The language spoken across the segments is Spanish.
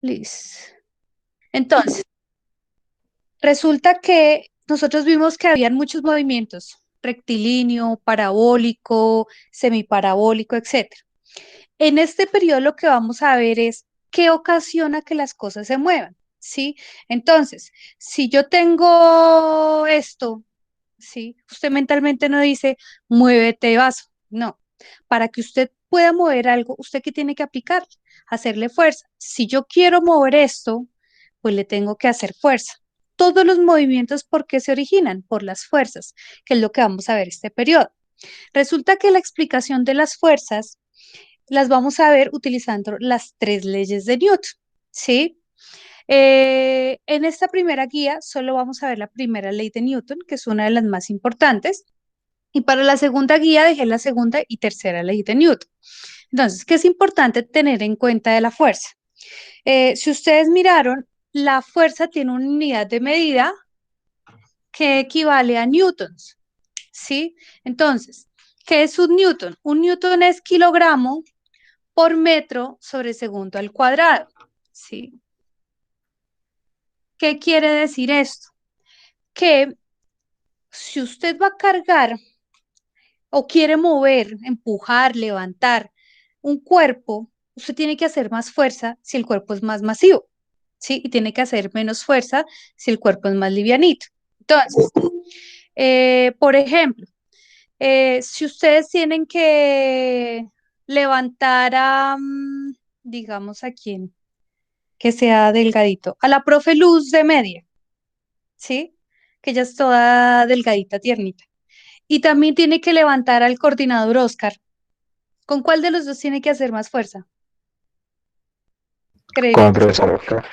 Please. Entonces, resulta que nosotros vimos que habían muchos movimientos, rectilíneo, parabólico, semiparabólico, etcétera. En este periodo lo que vamos a ver es qué ocasiona que las cosas se muevan, ¿sí? Entonces, si yo tengo esto, ¿sí? Usted mentalmente no dice, muévete vaso, no. Para que usted pueda mover algo, ¿usted qué tiene que aplicar? Hacerle fuerza. Si yo quiero mover esto, pues le tengo que hacer fuerza. Todos los movimientos, ¿por qué se originan? Por las fuerzas, que es lo que vamos a ver este periodo. Resulta que la explicación de las fuerzas las vamos a ver utilizando las tres leyes de Newton, ¿sí? En esta primera guía solo vamos a ver la primera ley de Newton, que es una de las más importantes, y para la segunda guía dejé la segunda y tercera ley de Newton. Entonces, ¿qué es importante tener en cuenta de la fuerza? Si ustedes miraron, la fuerza tiene una unidad de medida que equivale a newtons, ¿sí? Entonces, ¿qué es un newton? Un newton es kilogramo por metro sobre segundo al cuadrado, ¿sí? ¿Qué quiere decir esto? Que si usted va a cargar o quiere mover, empujar, levantar un cuerpo, usted tiene que hacer más fuerza si el cuerpo es más masivo, ¿sí? Y tiene que hacer menos fuerza si el cuerpo es más livianito. Entonces, por ejemplo, si ustedes tienen que levantar a, digamos, a quién, que sea delgadito, a la profe Luz de media, ¿sí? Que ella es toda delgadita, tiernita. Y también tiene que levantar al coordinador Oscar. ¿Con cuál de los dos tiene que hacer más fuerza? Con Creería el que profesor Oscar.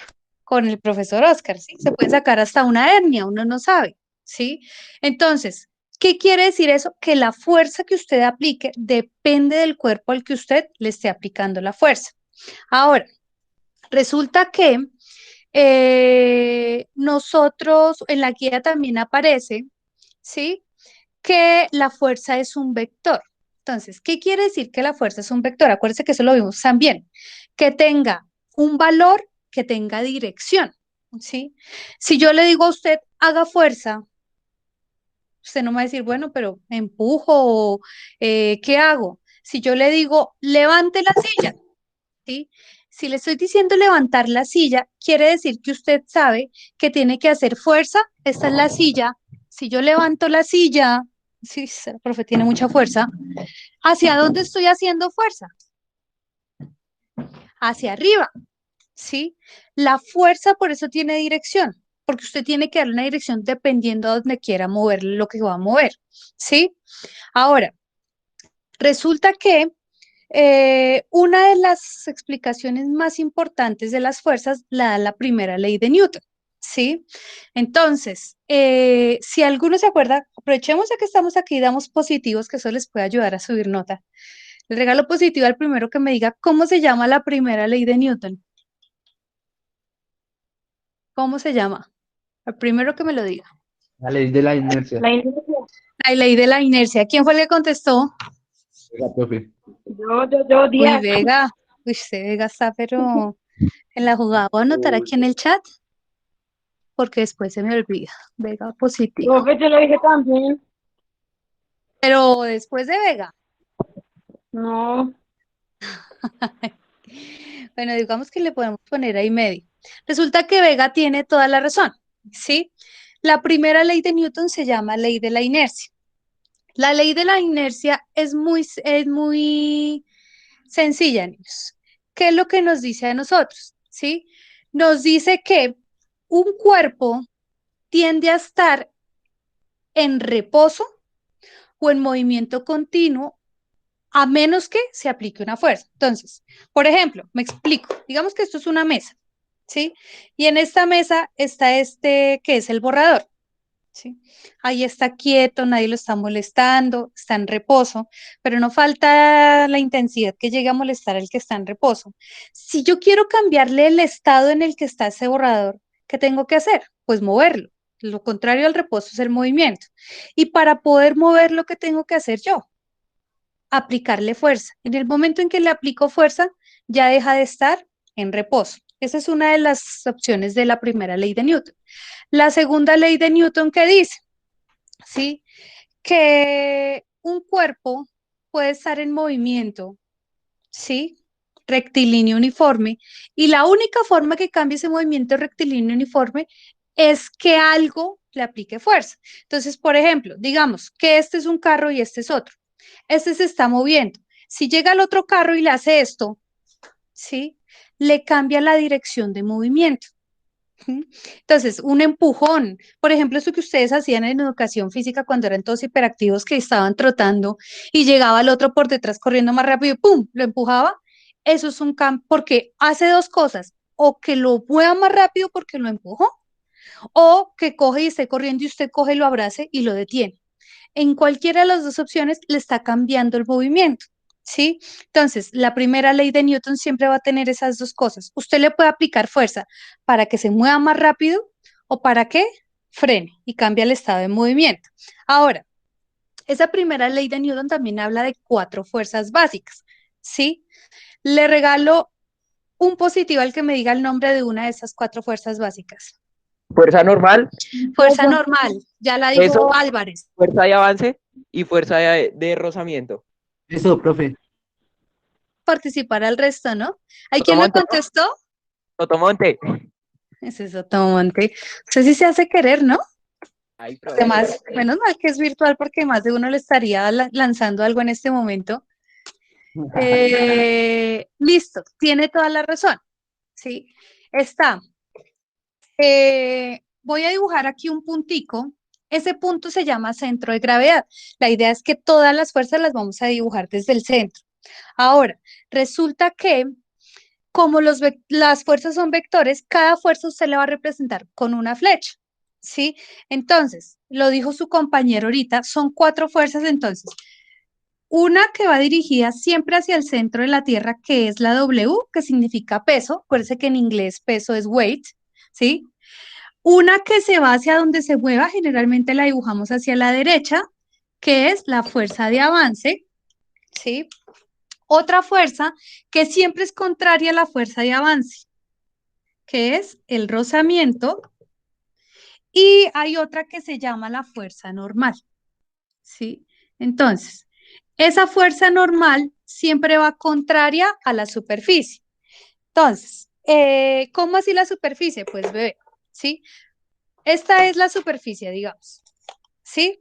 con el profesor Oscar, ¿sí? Se puede sacar hasta una hernia, uno no sabe, ¿sí? Entonces, ¿qué quiere decir eso? Que la fuerza que usted aplique depende del cuerpo al que usted le esté aplicando la fuerza. Ahora, resulta que nosotros, en la guía también aparece, ¿sí? Que la fuerza es un vector. Entonces, ¿qué quiere decir que la fuerza es un vector? Acuérdense que eso lo vimos también, que tenga un valor, que tenga dirección, ¿sí? Si yo le digo a usted, haga fuerza, usted no me va a decir, bueno, pero empujo o ¿qué hago? Si yo le digo, levante la silla, ¿sí? Si le estoy diciendo levantar la silla, quiere decir que usted sabe que tiene que hacer fuerza. Esta es la silla. Si yo levanto la silla, sí, el profe tiene mucha fuerza. ¿Hacia dónde estoy haciendo fuerza? Hacia arriba, ¿sí? La fuerza por eso tiene dirección, porque usted tiene que darle una dirección dependiendo a donde quiera mover lo que va a mover, ¿sí? Ahora, resulta que una de las explicaciones más importantes de las fuerzas la da la primera ley de Newton, ¿sí? Entonces, si alguno se acuerda, aprovechemos ya que estamos aquí y damos positivos, que eso les puede ayudar a subir nota. Le regalo positivo al primero que me diga cómo se llama la primera ley de Newton. ¿Cómo se llama? El primero que me lo diga. La ley de la inercia. La inercia. La ley de la inercia. ¿Quién fue el que contestó? Oiga, profe. Yo, Uy, 10. Vega. Uy, ese Vega está, pero en la jugada. Voy a anotar aquí en el chat porque después se me olvida. Vega positivo. Profe, yo lo dije también. Pero después de Vega. No, Bueno, digamos que le podemos poner ahí medio. Resulta que Vega tiene toda la razón, ¿sí? La primera ley de Newton se llama ley de la inercia. La ley de la inercia es muy sencilla, niños. ¿Qué es lo que nos dice a nosotros? ¿Sí? Nos dice que un cuerpo tiende a estar en reposo o en movimiento continuo a menos que se aplique una fuerza. Entonces, por ejemplo, me explico. Digamos que esto es una mesa, ¿sí? Y en esta mesa está este que es el borrador, ¿sí? Ahí está quieto, nadie lo está molestando, está en reposo, pero no falta la intensidad que llegue a molestar al que está en reposo. Si yo quiero cambiarle el estado en el que está ese borrador, ¿qué tengo que hacer? Pues moverlo. Lo contrario al reposo es el movimiento. Y para poder moverlo, ¿qué tengo que hacer yo? Aplicarle fuerza. En el momento en que le aplico fuerza, ya deja de estar en reposo. Esa es una de las opciones de la primera ley de Newton. La segunda ley de Newton que dice, ¿sí? Que un cuerpo puede estar en movimiento, ¿sí? Rectilíneo uniforme, y la única forma que cambie ese movimiento rectilíneo uniforme es que algo le aplique fuerza. Entonces, por ejemplo, digamos que este es un carro y este es otro. Este se está moviendo. Si llega el otro carro y le hace esto, ¿sí? Le cambia la dirección de movimiento. ¿Sí? Entonces, un empujón, por ejemplo, eso que ustedes hacían en educación física cuando eran todos hiperactivos que estaban trotando y llegaba el otro por detrás corriendo más rápido y ¡pum! Lo empujaba. Eso es un cambio porque hace dos cosas, o que lo mueva más rápido porque lo empujó, o que coge y esté corriendo y usted coge, lo abrace y lo detiene. En cualquiera de las dos opciones le está cambiando el movimiento, ¿sí? Entonces, la primera ley de Newton siempre va a tener esas dos cosas. Usted le puede aplicar fuerza para que se mueva más rápido o para que frene y cambie el estado de movimiento. Ahora, esa primera ley de Newton también habla de cuatro fuerzas básicas, ¿sí? Le regalo un positivo al que me diga el nombre de una de esas cuatro fuerzas básicas. Fuerza normal, Fuerza normal, ya la dijo peso, Álvarez. fuerza de avance y fuerza de rozamiento. Eso, profe. Participar al resto, ¿no? ¿Hay quien lo Sotomonte, ¿no? contestó? Sotomonte. Ese es Sotomonte. Usted sí se hace querer, ¿no? Ay, profe. Además, menos mal que es virtual porque más de uno le estaría lanzando algo en este momento. Listo, tiene toda la razón. Sí, está. Voy a dibujar aquí un puntico. Ese punto se llama centro de gravedad. La idea es que todas las fuerzas las vamos a dibujar desde el centro. Ahora, resulta que como las fuerzas son vectores, cada fuerza usted le va a representar con una flecha, ¿sí? Entonces, lo dijo su compañero ahorita, son cuatro fuerzas entonces. Una que va dirigida siempre hacia el centro de la Tierra, que es la W, que significa peso. Acuérdense que en inglés peso es weight, ¿sí? Una que se va hacia donde se mueva, generalmente la dibujamos hacia la derecha, que es la fuerza de avance, ¿sí? Otra fuerza que siempre es contraria a la fuerza de avance, que es el rozamiento, y hay otra que se llama la fuerza normal, ¿sí? Entonces, esa fuerza normal siempre va contraria a la superficie. Entonces, ¿cómo así la superficie? Pues, bebé, ¿sí? Esta es la superficie, digamos, ¿sí?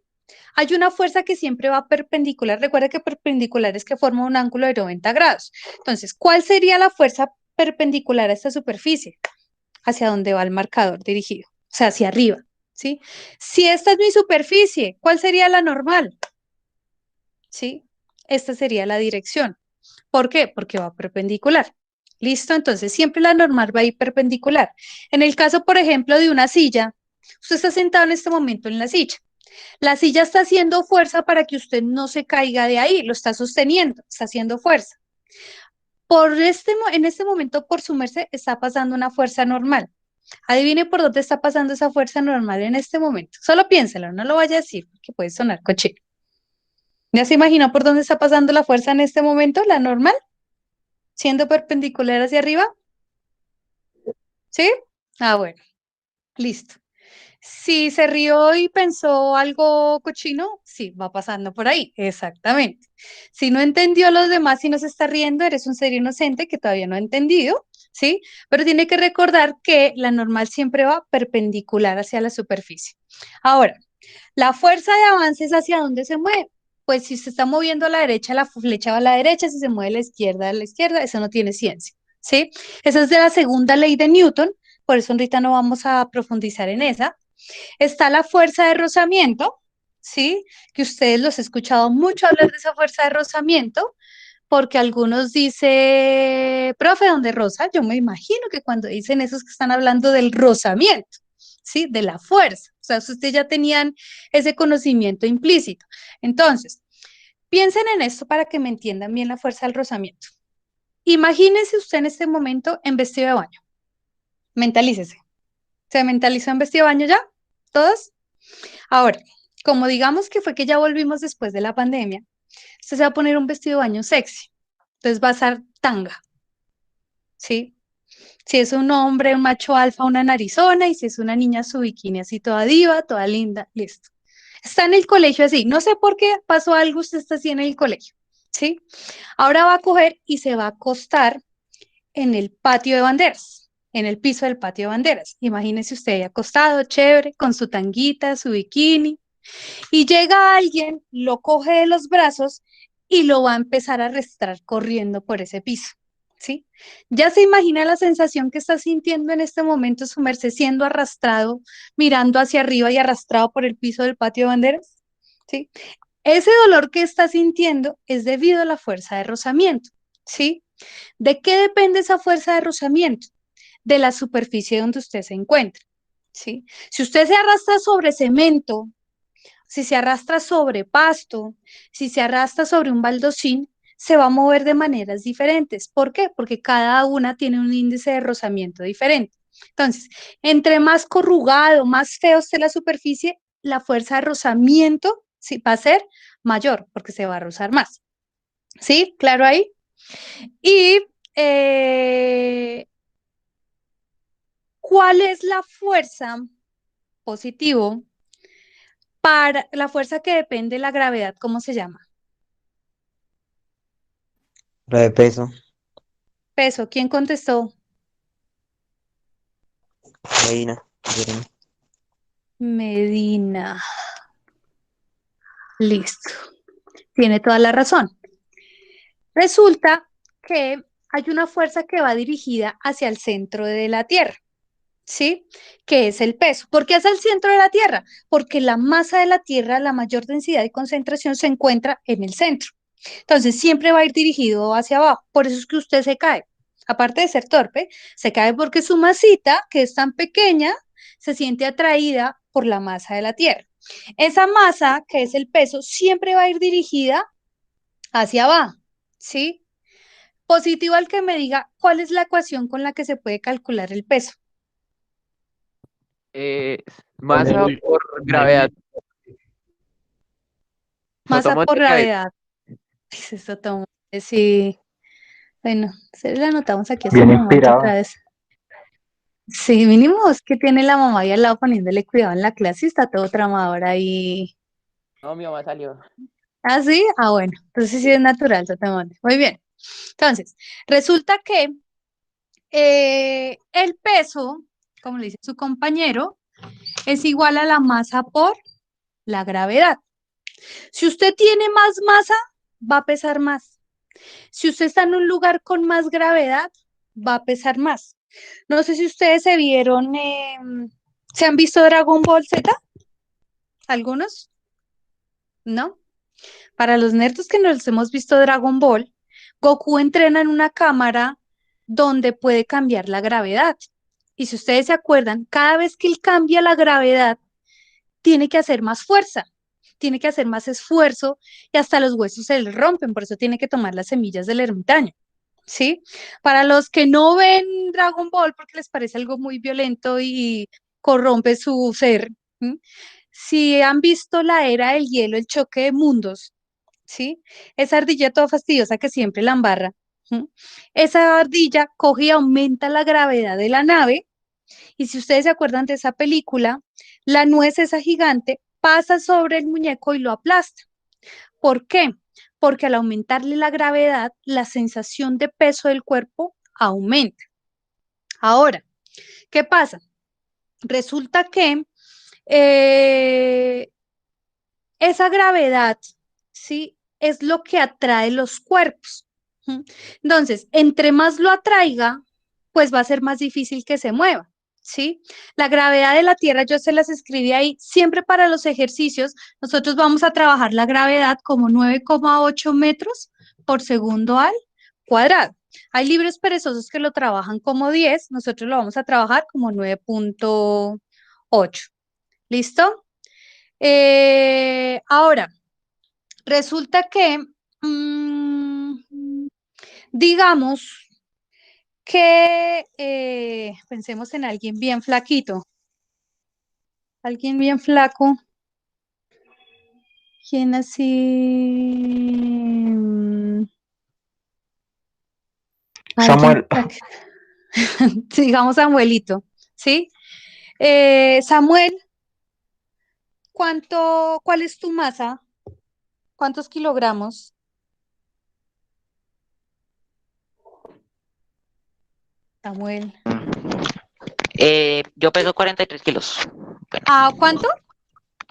Hay una fuerza que siempre va perpendicular. Recuerda que perpendicular es que forma un ángulo de 90 grados. Entonces, ¿cuál sería la fuerza perpendicular a esta superficie? Hacia dónde va el marcador dirigido, o sea, hacia arriba, ¿sí? Si esta es mi superficie, ¿cuál sería la normal? ¿Sí? Esta sería la dirección. ¿Por qué? Porque va perpendicular. ¿Listo? Entonces, siempre la normal va a ir perpendicular. En el caso, por ejemplo, de una silla, usted está sentado en este momento en la silla. La silla está haciendo fuerza para que usted no se caiga de ahí, lo está sosteniendo, está haciendo fuerza. En este momento, por su merced, está pasando una fuerza normal. Adivine por dónde está pasando esa fuerza normal en este momento. Solo piénselo, no lo vaya a decir, porque puede sonar cochino. ¿Ya se imaginó por dónde está pasando la fuerza en este momento, la normal? Siendo perpendicular hacia arriba. ¿Sí? Ah, bueno, listo. Si se rió y pensó algo cochino, sí, va pasando por ahí, exactamente. Si no entendió a los demás y no se está riendo, eres un ser inocente que todavía no ha entendido, ¿sí? Pero tiene que recordar que la normal siempre va perpendicular hacia la superficie. Ahora, la fuerza de avance es hacia dónde se mueve. Pues si se está moviendo a la derecha, la flecha va a la derecha; si se mueve a la izquierda, eso no tiene ciencia, ¿sí? Esa es de la segunda ley de Newton, por eso ahorita no vamos a profundizar en esa. Está la fuerza de rozamiento, ¿sí? Que ustedes los he escuchado mucho hablar de esa fuerza de rozamiento, porque algunos dicen, profe, ¿dónde roza? Yo me imagino que cuando dicen esos que están hablando del rozamiento, ¿sí? De la fuerza. O sea, ustedes ya tenían ese conocimiento implícito. Entonces, piensen en esto para que me entiendan bien la fuerza del rozamiento. Imagínese usted en este momento en vestido de baño. Mentalícese. ¿Se mentalizó en vestido de baño ya? ¿Todos? Ahora, como digamos que fue que ya volvimos después de la pandemia, usted se va a poner un vestido de baño sexy. Entonces va a ser tanga, ¿sí? Si es un hombre, un macho alfa, una narizona, y si es una niña, su bikini así toda diva, toda linda, listo. Está en el colegio así, no sé por qué pasó algo, usted está así en el colegio, ¿sí? Ahora va a coger y se va a acostar en el patio de banderas, en el piso del patio de banderas. Imagínese usted ahí acostado, chévere, con su tanguita, su bikini, y llega alguien, lo coge de los brazos y lo va a empezar a arrastrar corriendo por ese piso, ¿sí? Ya se imagina la sensación que está sintiendo en este momento su merced siendo arrastrado, mirando hacia arriba y arrastrado por el piso del patio de banderas, ¿sí? Ese dolor que está sintiendo es debido a la fuerza de rozamiento, ¿sí? ¿De qué depende esa fuerza de rozamiento? De la superficie donde usted se encuentra, ¿sí? Si usted se arrastra sobre cemento, si se arrastra sobre pasto, si se arrastra sobre un baldosín, se va a mover de maneras diferentes. ¿Por qué? Porque cada una tiene un índice de rozamiento diferente. Entonces, entre más corrugado, más feo esté la superficie, la fuerza de rozamiento sí, va a ser mayor, porque se va a rozar más. ¿Sí? ¿Claro ahí? Y ¿cuál es la fuerza positivo para la fuerza que depende de la gravedad? ¿Cómo se llama? La de peso. Peso. ¿Quién contestó? Medina. Jeremy. Medina. Listo. Tiene toda la razón. Resulta que hay una fuerza que va dirigida hacia el centro de la Tierra, ¿sí? Que es el peso. ¿Por qué es el centro de la Tierra? Porque la masa de la Tierra, la mayor densidad y concentración se encuentra en el centro. Entonces, siempre va a ir dirigido hacia abajo. Por eso es que usted se cae. Aparte de ser torpe, se cae porque su masita, que es tan pequeña, se siente atraída por la masa de la Tierra. Esa masa, que es el peso, siempre va a ir dirigida hacia abajo, ¿sí? Positivo al que me diga cuál es la ecuación con la que se puede calcular el peso. Eh, Masa Uy, por gravedad. Masa por Sotomonte Gravedad. gravedad. Eso toma. Sí. Bueno, se la anotamos aquí a su bien mamá otra inspirado. vez. Sí, mínimo es que tiene la mamá ahí al lado poniéndole cuidado en la clase y está todo tramador ahí. No, mi mamá salió. ¿Ah, sí? Ah, bueno, entonces sí es natural, Sotomonte. Muy bien. Entonces, resulta que el peso, como le dice su compañero, es igual a la masa por la gravedad. Si usted tiene más masa, va a pesar más. Si usted está en un lugar con más gravedad, va a pesar más. No sé si ustedes se vieron, ¿se han visto Dragon Ball Z? ¿Algunos? ¿No? Para los nerds que nos hemos visto Dragon Ball, Goku entrena en una cámara donde puede cambiar la gravedad. Y si ustedes se acuerdan, cada vez que él cambia la gravedad, tiene que hacer más fuerza, tiene que hacer más esfuerzo y hasta los huesos se le rompen, por eso tiene que tomar las semillas del ermitaño. ¿Sí? Para los que no ven Dragon Ball porque les parece algo muy violento y corrompe su ser, ¿sí? Si han visto la era del hielo, el choque de mundos, ¿sí? Esa ardilla toda fastidiosa que siempre la embarra, ¿sí? Esa ardilla coge y aumenta la gravedad de la nave y si ustedes se acuerdan de esa película, la nuez esa gigante pasa sobre el muñeco y lo aplasta. ¿Por qué? Porque al aumentarle la gravedad, la sensación de peso del cuerpo aumenta. Ahora, ¿qué pasa? Resulta que eh, esa gravedad, ¿sí? Es lo que atrae los cuerpos. ¿Mm? Entonces, entre más lo atraiga, pues va a ser más difícil que se mueva. ¿Sí? La gravedad de la Tierra, yo se las escribí ahí, siempre para los ejercicios, nosotros vamos a trabajar la gravedad como 9,8 metros por segundo al cuadrado. Hay libros perezosos que lo trabajan como 10, nosotros lo vamos a trabajar como 9,8. ¿Listo? Ahora, resulta que, digamos que pensemos en alguien bien flaquito, alguien bien flaco, ¿quién así? Alguien Samuel. flaquito. Digamos Samuelito, ¿sí? Samuel, ¿cuál es tu masa? ¿Cuántos kilogramos? Samuel. Yo peso 43 kilos. Bueno, ¿Cuánto?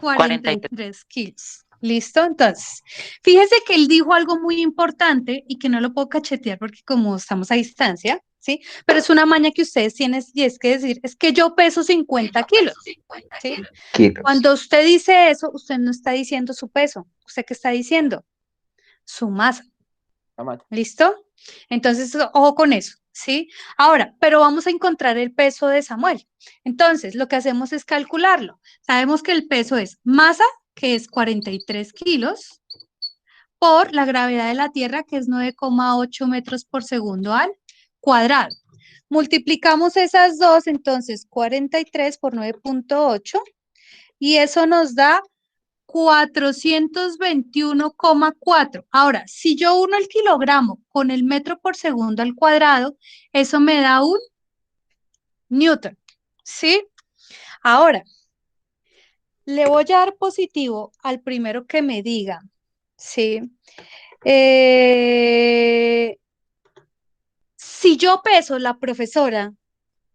43. 43 kilos. ¿Listo? Entonces, fíjese que él dijo algo muy importante y que no lo puedo cachetear porque como estamos a distancia, ¿sí? Pero es una maña que ustedes tienen y es que decir, es que yo peso 50 kilos, ¿sí? Kilos. Cuando usted dice eso, usted no está diciendo su peso. ¿Usted qué está diciendo? Su masa. ¿Listo? Entonces, ojo con eso, ¿sí? Ahora, pero vamos a encontrar el peso de Samuel. Entonces, lo que hacemos es calcularlo. Sabemos que el peso es masa, que es 43 kilos, por la gravedad de la Tierra, que es 9,8 metros por segundo al cuadrado. Multiplicamos esas dos, entonces 43 por 9,8, y eso nos da 421,4. Ahora, si yo uno el kilogramo con el metro por segundo al cuadrado, eso me da un newton, ¿sí? Ahora, le voy a dar positivo al primero que me diga, ¿sí? Si yo peso, la profesora,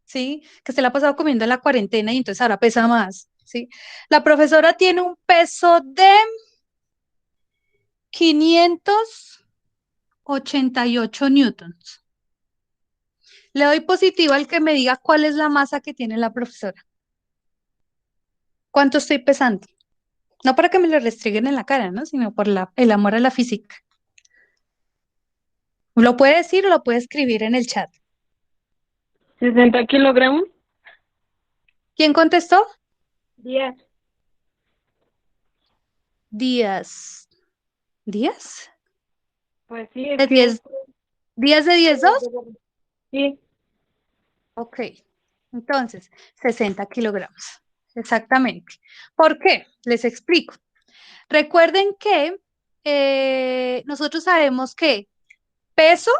¿sí? Que se la ha pasado comiendo en la cuarentena y entonces ahora pesa más, ¿sí? La profesora tiene un peso de 588 newtons. Le doy positivo al que me diga cuál es la masa que tiene la profesora. ¿Cuánto estoy pesando? No para que me lo restringen en la cara, ¿no? Sino por el amor a la física. Lo puede decir o lo puede escribir en el chat. 60 kilogramos. ¿Quién contestó? 10. Díaz. ¿Díaz? Pues sí, ¿De 10? ¿Díaz de 10,2? Sí. Ok. Entonces, 60 kilogramos. Exactamente. ¿Por qué? Les explico. Recuerden que nosotros sabemos que peso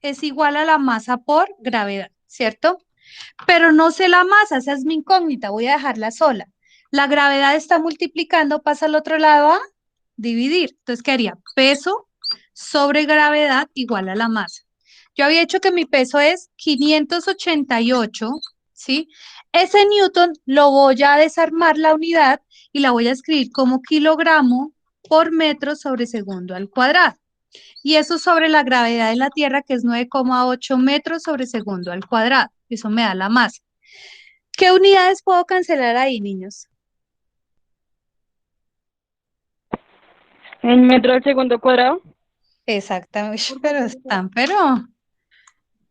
es igual a la masa por gravedad, ¿cierto? Pero no sé la masa, esa es mi incógnita, voy a dejarla sola. La gravedad está multiplicando, pasa al otro lado a dividir. Entonces, ¿qué haría? Peso sobre gravedad igual a la masa. Yo había hecho que mi peso es 588, ¿sí? Ese newton lo voy a desarmar la unidad y la voy a escribir como kilogramo por metro sobre segundo al cuadrado. Y eso sobre la gravedad de la Tierra, que es 9,8 metros sobre segundo al cuadrado. Eso me da la masa. ¿Qué unidades puedo cancelar ahí, niños? ¿En metro al segundo cuadrado? Exactamente, pero,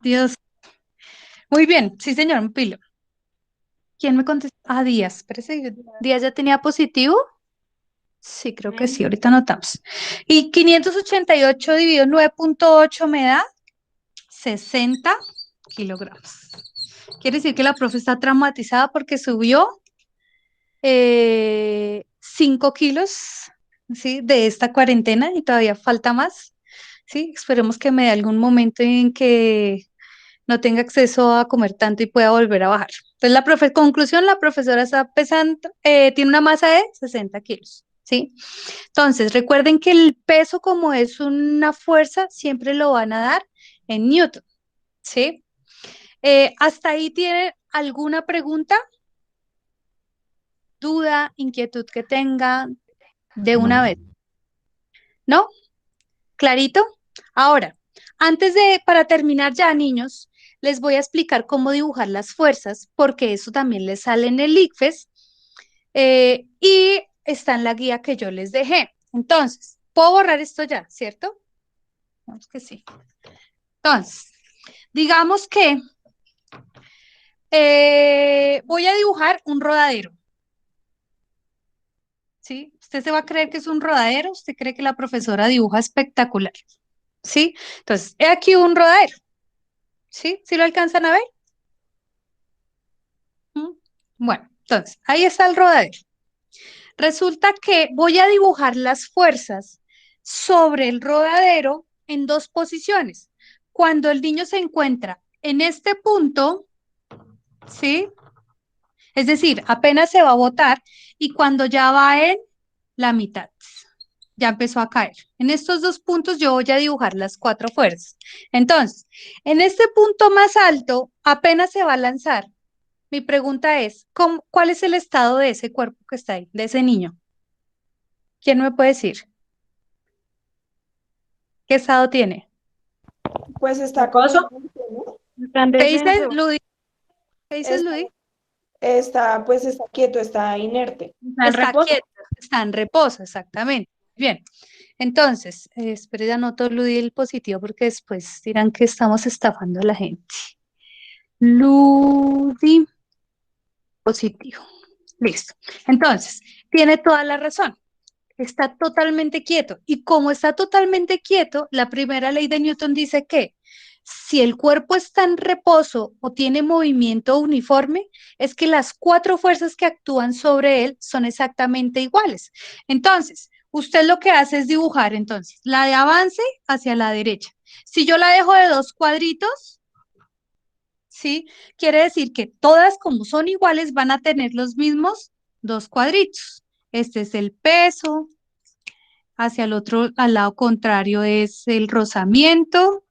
Dios. Muy bien, sí, señor, un pilo. ¿Quién me contestó? Díaz, espérese, ¿Díaz ya tenía positivo? Sí, creo que sí, ahorita anotamos. Y 588 dividido 9,8 me da 60 kilogramos. Quiere decir que la profe está traumatizada porque subió 5 kilos, ¿sí? De esta cuarentena y todavía falta más, ¿sí? Esperemos que me dé algún momento en que no tenga acceso a comer tanto y pueda volver a bajar. Entonces, conclusión, la profesora está pesando, tiene una masa de 60 kilos, ¿sí? Entonces, recuerden que el peso, como es una fuerza, siempre lo van a dar en newton, ¿sí? ¿Hasta ahí tiene alguna pregunta, duda, inquietud que tengan de una vez? ¿No? ¿Clarito? Ahora, para terminar ya, niños, les voy a explicar cómo dibujar las fuerzas, porque eso también les sale en el ICFES, y está en la guía que yo les dejé. Entonces, puedo borrar esto ya, ¿cierto? Vamos que sí. Entonces, digamos que voy a dibujar un rodadero. ¿Sí? ¿Usted se va a creer que es un rodadero? ¿Usted cree que la profesora dibuja espectacular? ¿Sí? Entonces, he aquí un rodadero. ¿Sí? ¿Sí lo alcanzan a ver? ¿Mm? Bueno, entonces, ahí está el rodadero. Resulta que voy a dibujar las fuerzas sobre el rodadero en dos posiciones. Cuando el niño se encuentra en este punto, ¿sí? Es decir, apenas se va a botar y cuando ya va en la mitad, ya empezó a caer. En estos dos puntos yo voy a dibujar las cuatro fuerzas. Entonces, en este punto más alto, apenas se va a lanzar. Mi pregunta es, ¿cuál es el estado de ese cuerpo que está ahí, de ese niño? ¿Quién me puede decir? ¿Qué estado tiene? Pues está como ¿Reposo? inerte, ¿no? Está en ¿Qué dices, descenso. Ludi? ¿Qué dices, Está, Ludi? pues está quieto, está inerte. Está en Está reposo. quieto, está en reposo, exactamente. Bien. Entonces, espere, ya anoto Ludi el positivo porque después dirán que estamos estafando a la gente. Ludi positivo. Listo. Entonces, tiene toda la razón. Está totalmente quieto. Y como está totalmente quieto, la primera ley de Newton dice que si el cuerpo está en reposo o tiene movimiento uniforme, es que las cuatro fuerzas que actúan sobre él son exactamente iguales. Entonces, usted lo que hace es dibujar entonces la de avance hacia la derecha. Si yo la dejo de dos cuadritos, ¿sí? Quiere decir que todas, como son iguales, van a tener los mismos dos cuadritos. Este es el peso, hacia el otro, al lado contrario es el rozamiento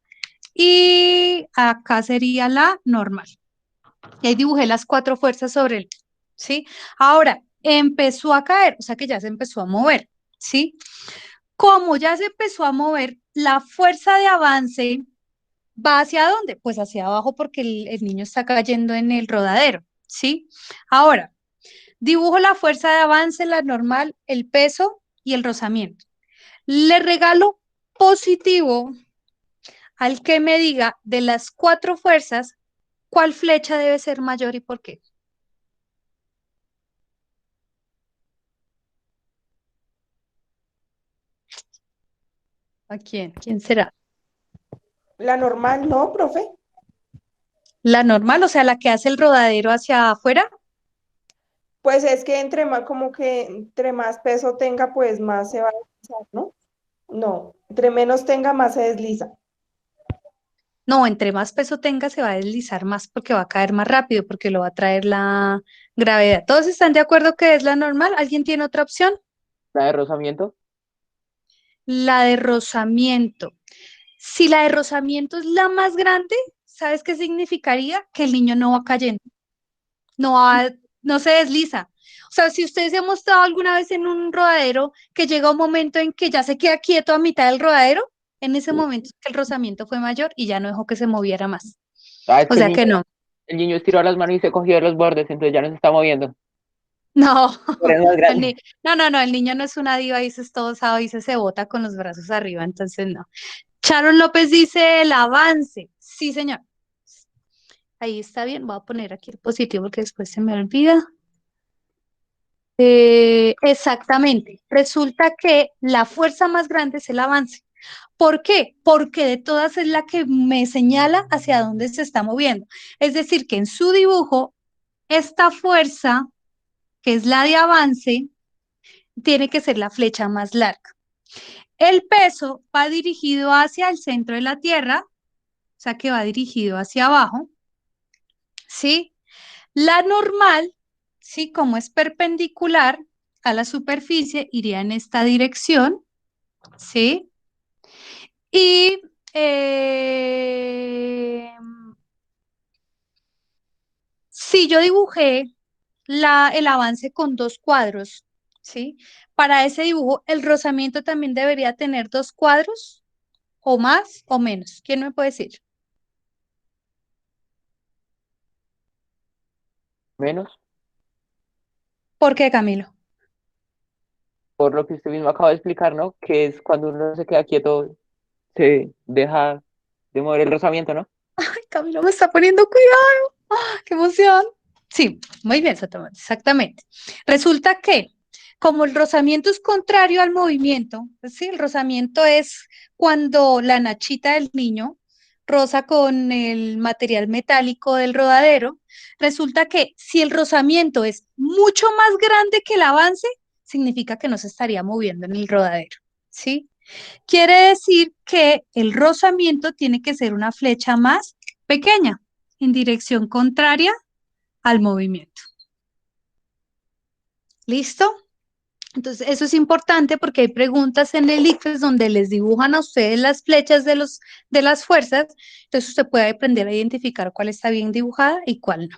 y acá sería la normal. Y ahí dibujé las cuatro fuerzas sobre él, ¿sí? Ahora, empezó a caer, o sea que ya se empezó a mover, ¿sí? Como ya se empezó a mover, la fuerza de avance ¿va hacia dónde? Pues hacia abajo porque el niño está cayendo en el rodadero, ¿sí? Ahora, dibujo la fuerza de avance, la normal, el peso y el rozamiento. Le regalo positivo al que me diga de las cuatro fuerzas cuál flecha debe ser mayor y por qué. ¿A quién? ¿Quién será? La normal, ¿no, profe? La normal, o sea, la que hace el rodadero hacia afuera. Pues es que entre más, como que entre más peso tenga, pues más se va a deslizar, ¿no? No, entre menos tenga, más se desliza. No, entre más peso tenga, se va a deslizar más porque va a caer más rápido, porque lo va a traer la gravedad. ¿Todos están de acuerdo que es la normal? ¿Alguien tiene otra opción? La de rozamiento. La de rozamiento. Si la de rozamiento es la más grande, ¿sabes qué significaría? Que el niño no va cayendo, no va, no se desliza. O sea, si ustedes se han mostrado alguna vez en un rodadero que llega un momento en que ya se queda quieto a mitad del rodadero, en ese momento es que el rozamiento fue mayor y ya no dejó que se moviera más. Ah, es O que sea que no. el niño estiró las manos y se cogió de los bordes, entonces ya no se está moviendo. No, Pero es más el grande. no, el niño no es una diva, dices todo osado, dice se bota con los brazos arriba, entonces no. Sharon López dice el avance. Sí, señor. Ahí está bien, voy a poner aquí el positivo porque después se me olvida. Exactamente. Resulta que la fuerza más grande es el avance. ¿Por qué? Porque de todas es la que me señala hacia dónde se está moviendo. Es decir, que en su dibujo, esta fuerza, que es la de avance, tiene que ser la flecha más larga. El peso va dirigido hacia el centro de la Tierra, o sea que va dirigido hacia abajo, ¿sí? La normal, ¿sí? Como es perpendicular a la superficie, iría en esta dirección, ¿sí? Y si yo dibujé el avance con dos cuadros, ¿sí? Para ese dibujo, ¿el rozamiento también debería tener dos cuadros? ¿O más o menos? ¿Quién me puede decir? Menos, ¿Por qué, Camilo? por lo que usted mismo acaba de explicar, ¿no? Que es cuando uno se queda quieto, se deja de mover el rozamiento, ¿no? Camilo me está poniendo cuidado. ¡Ah, qué emoción! Sí, muy bien, exactamente. Resulta que, como el rozamiento es contrario al movimiento, pues sí, el rozamiento es cuando la nachita del niño roza con el material metálico del rodadero, resulta que si el rozamiento es mucho más grande que el avance, significa que no se estaría moviendo en el rodadero, ¿sí? Quiere decir que el rozamiento tiene que ser una flecha más pequeña. en dirección contraria al movimiento. ¿Listo? Entonces, eso es importante porque hay preguntas en el ICFES donde les dibujan a ustedes las flechas de las fuerzas, entonces usted puede aprender a identificar cuál está bien dibujada y cuál no.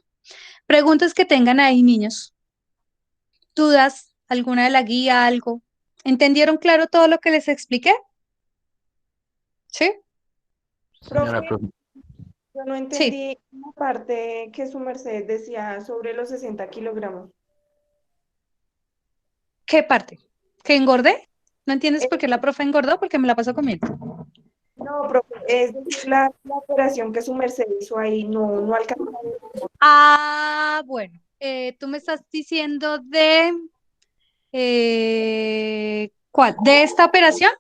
Preguntas que tengan ahí, niños. ¿Dudas? ¿Alguna de la guía? ¿Algo? ¿Entendieron claro todo lo que les expliqué? ¿Sí? Señora Profe, profe. yo no Sí. entendí una parte que su merced decía sobre los 60 kilogramos. ¿Qué parte? ¿Que engordé? ¿No entiendes Eh, por qué la profe engordó? Porque me la paso comiendo. No, profe, es decir, la operación que su merced hizo ahí no alcanzó. Ah, bueno. Tú me estás diciendo de... ¿cuál? ¿De esta operación?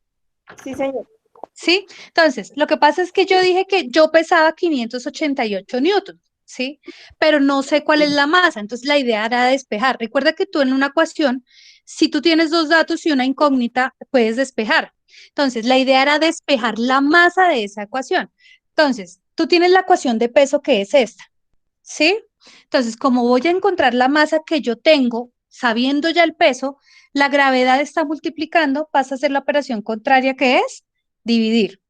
Sí, señor. ¿Sí? Entonces, lo que pasa es que yo dije que yo pesaba 588 newtons, ¿sí? Pero no sé cuál es la masa, entonces la idea era despejar. Recuerda que tú en una ecuación, si tú tienes dos datos y una incógnita, puedes despejar. Entonces, la idea era despejar la masa de esa ecuación. Entonces, tú tienes la ecuación de peso que es esta, ¿sí? Entonces, como voy a encontrar la masa que yo tengo, sabiendo ya el peso, la gravedad está multiplicando, pasa a ser la operación contraria que es dividir.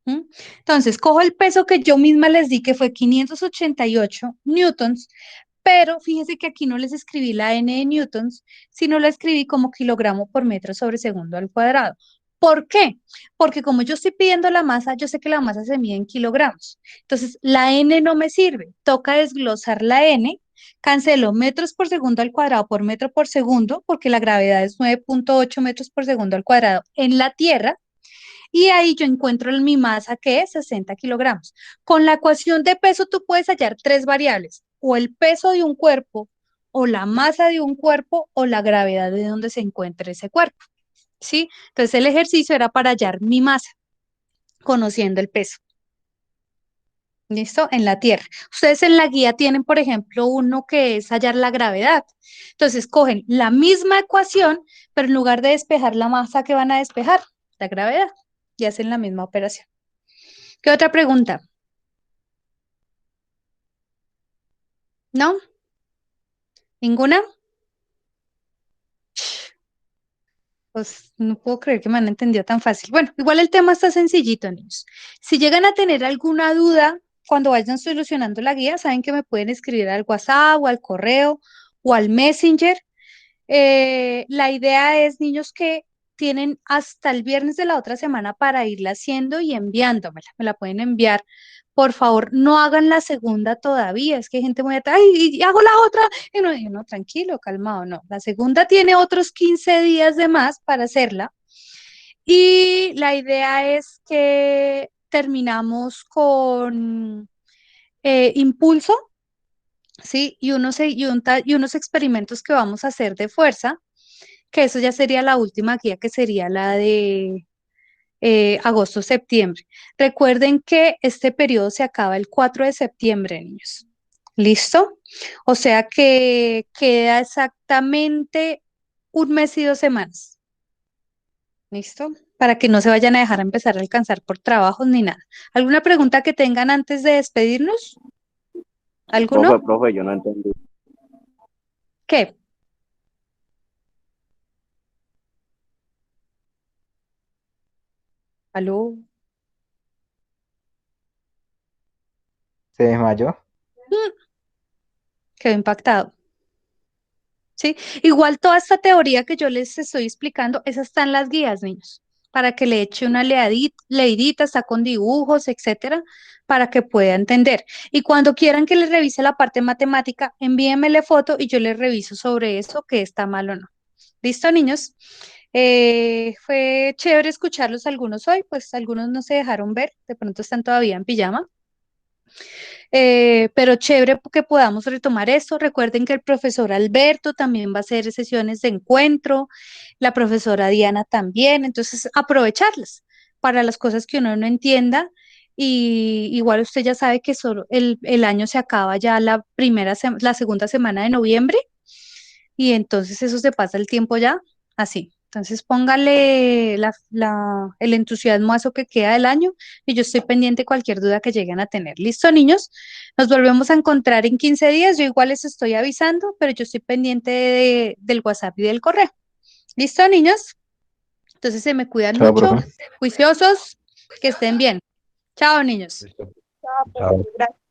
¿Mm? Entonces, cojo el peso que yo misma les di, que fue 588 newtons, pero fíjense que aquí no les escribí la n de newtons, sino la escribí como kilogramo por metro sobre segundo al cuadrado. ¿Por qué? Porque como yo estoy pidiendo la masa, yo sé que la masa se mide en kilogramos. Entonces, la n no me sirve. Toca desglosar la n, cancelo metros por segundo al cuadrado por metro por segundo, porque la gravedad es 9.8 metros por segundo al cuadrado en la Tierra, y ahí yo encuentro mi masa que es 60 kilogramos. Con la ecuación de peso tú puedes hallar tres variables, o el peso de un cuerpo, o la masa de un cuerpo, o la gravedad de donde se encuentre ese cuerpo, ¿sí? Entonces el ejercicio era para hallar mi masa, conociendo el peso. ¿Listo? En la Tierra. Ustedes en la guía tienen, por ejemplo, uno que es hallar la gravedad. Entonces cogen la misma ecuación, pero en lugar de despejar la masa, ¿qué van a despejar? La gravedad. Y hacen la misma operación. ¿Qué otra pregunta? ¿No? ¿Ninguna? Pues no puedo creer que me han entendido tan fácil. Bueno, igual el tema está sencillito, niños. Si llegan a tener alguna duda cuando vayan solucionando la guía, saben que me pueden escribir al WhatsApp o al correo o al Messenger. La idea es, niños, que tienen hasta el viernes de la otra semana para irla haciendo y enviándomela. Me la pueden enviar. Por favor, no hagan la segunda todavía. Es que hay gente muy atrás. ¡Ay, y hago la otra! Y no, tranquilo, calmado, no. La segunda tiene otros 15 días de más para hacerla. Y la idea es que terminamos con impulso, ¿sí? Y unos experimentos que vamos a hacer de fuerza, que eso ya sería la última guía, que sería la de agosto-septiembre. Recuerden que este periodo se acaba el 4 de septiembre, niños. ¿Listo? O sea que queda exactamente un mes y 2 semanas. ¿Listo? Para que no se vayan a dejar empezar a alcanzar por trabajos ni nada. ¿Alguna pregunta que tengan antes de despedirnos? ¿Alguno? Profe, yo no entendí. ¿Qué? ¿Aló? ¿Se desmayó? Quedó impactado. ¿Sí? Igual toda esta teoría que yo les estoy explicando, esa está en las guías, niños, para que le eche una leidita, está con dibujos, etcétera, para que pueda entender. Y cuando quieran que les revise la parte matemática, envíenmele foto y yo les reviso sobre eso, que está mal o no. ¿Listo, niños? Fue chévere escucharlos algunos hoy, pues algunos no se dejaron ver, de pronto están todavía en pijama. Pero chévere que podamos retomar esto. Recuerden que el profesor Alberto también va a hacer sesiones de encuentro, la profesora Diana también, entonces aprovecharlas para las cosas que uno no entienda. Y igual usted ya sabe que solo el año se acaba ya la segunda semana de noviembre y entonces eso se pasa el tiempo ya así. Entonces póngale el entusiasmo a eso que queda del año y yo estoy pendiente de cualquier duda que lleguen a tener. ¿Listo, niños? Nos volvemos a encontrar en 15 días. Yo igual les estoy avisando, pero yo estoy pendiente del WhatsApp y del correo. ¿Listo, niños? Entonces se me cuidan Chao, mucho, profe. juiciosos, que estén bien. Chao, niños. Chao, Chao. profe, gracias.